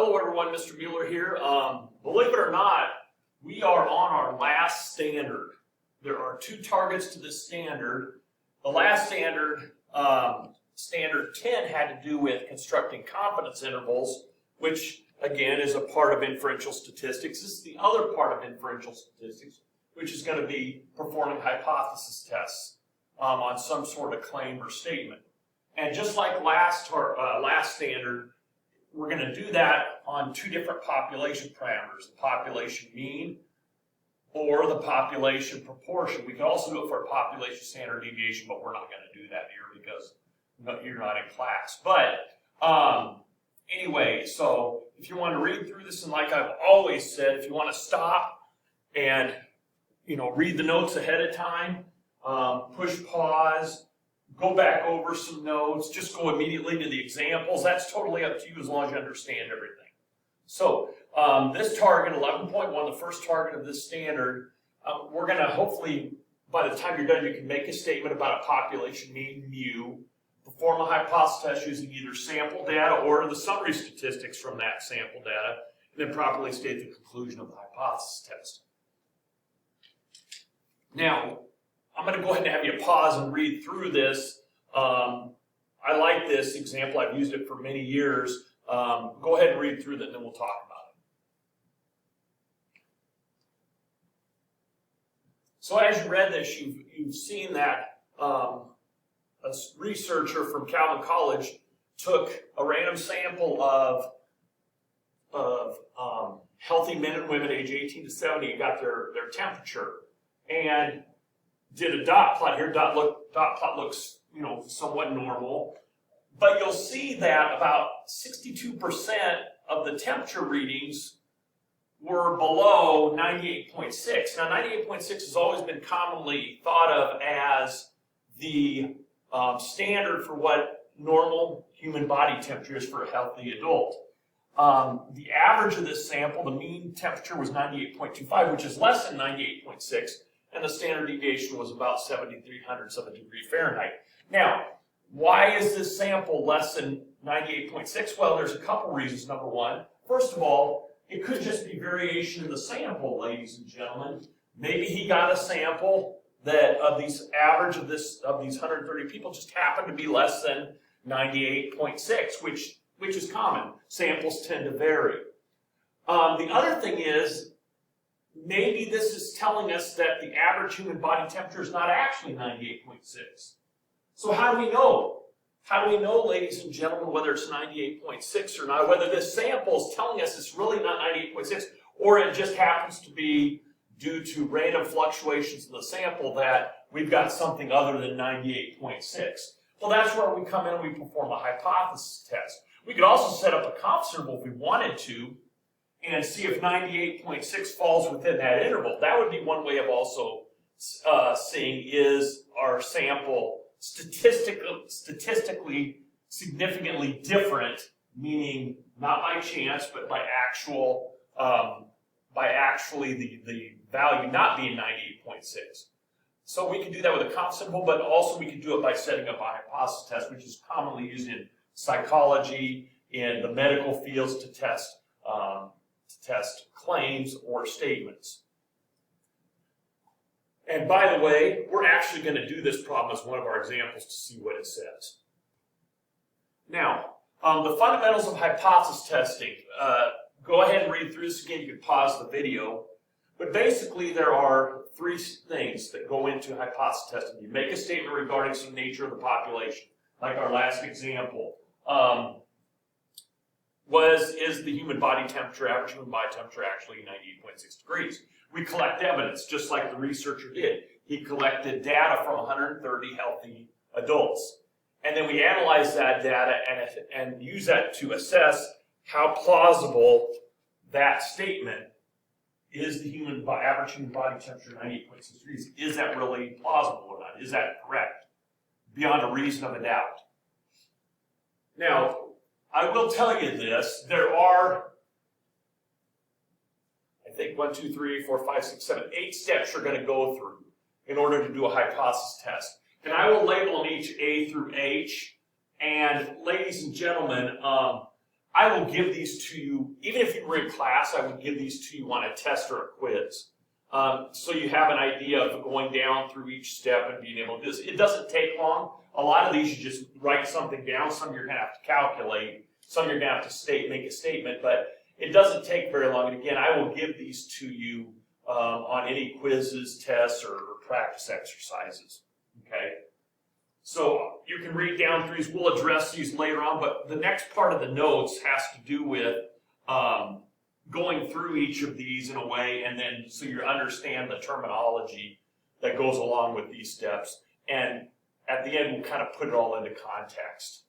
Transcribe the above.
Hello everyone, Mr. Mueller here. Believe it or not, we are on our last standard. There are two targets to this standard. The last standard, standard 10, had to do with constructing confidence intervals, which again is a part of inferential statistics. This is the other part of inferential statistics, which is going to be performing hypothesis tests on some sort of claim or statement. And just like last standard, we're going to do that on two different population parameters, the population mean or the population proportion. We can also do it for a population standard deviation, but we're not going to do that here because you're not in class. But anyway, so if you want to read through this, and like I've always said, if you want to stop and read the notes ahead of time, push pause, go back over some notes, just go immediately to the examples. That's totally up to you as long as you understand everything. So this target, 11.1, the first target of this standard, we're going to hopefully, by the time you're done, you can make a statement about a population mean, mu, perform a hypothesis test using either sample data or the summary statistics from that sample data, and then properly state the conclusion of the hypothesis test. Now, I'm going to go ahead and have you pause and read through this. I like this example. I've used it for many years. Go ahead and read through that, and then we'll talk about it. So as you read this, you've seen that a researcher from Calvin College took a random sample of healthy men and women age 18 to 70 and got their temperature, and did a dot plot here. Dot plot looks, somewhat normal, but you'll see that about 62% of the temperature readings were below 98.6. Now, 98.6 has always been commonly thought of as the standard for what normal human body temperature is for a healthy adult. The average of this sample, the mean temperature was 98.25, which is less than 98.6. And the standard deviation was about 7,300ths of a degree Fahrenheit. Now, why is this sample less than 98.6? Well, there's a couple reasons. Number one, first of all, it could just be variation in the sample, ladies and gentlemen. Maybe he got a sample that of these average of these 130 people just happened to be less than 98.6, which is common. Samples tend to vary. The other thing is, maybe this is telling us that the average human body temperature is not actually 98.6. So how do we know? How do we know, ladies and gentlemen, whether it's 98.6 or not, whether this sample is telling us it's really not 98.6, or it just happens to be due to random fluctuations in the sample that we've got something other than 98.6? Well, that's where we come in and we perform a hypothesis test. We could also set up a confidence interval if we wanted to, and see if 98.6 falls within that interval. That would be one way of also seeing, is our sample statistically significantly different, meaning not by chance, but by actually the value not being 98.6. So we can do that with a confidence interval, but also we can do it by setting up a hypothesis test, which is commonly used in psychology, in the medical fields to test claims or statements. And by the way, we're actually going to do this problem as one of our examples to see what it says. Now, the fundamentals of hypothesis testing. Go ahead and read through this again. You can pause the video. But basically, there are three things that go into hypothesis testing. You make a statement regarding some nature of the population, like our last example. Is the human body temperature, average human body temperature, actually 98.6 degrees? We collect evidence, just like the researcher did. He collected data from 130 healthy adults. And then we analyze that data and use that to assess how plausible that statement is. The average human body temperature 98.6 degrees. Is that really plausible or not? Is that correct? Beyond a reason of a doubt. Now, I will tell you this, there are, I think 1, 2, 3, 4, 5, 6, 7, 8 steps you're going to go through in order to do a hypothesis test. And I will label them each A through H. And ladies and gentlemen, I will give these to you, even if you were in class, I would give these to you on a test or a quiz. So you have an idea of going down through each step and being able to do this. It doesn't take long. A lot of these you just write something down. Some you're going to have to calculate. Some you're going to have to make a statement. But it doesn't take very long. And again, I will give these to you on any quizzes, tests, or practice exercises. Okay? So you can read down through these. We'll address these later on. But the next part of the notes has to do with going through each of these in a way, and then so you understand the terminology that goes along with these steps. And at the end, we'll kind of put it all into context.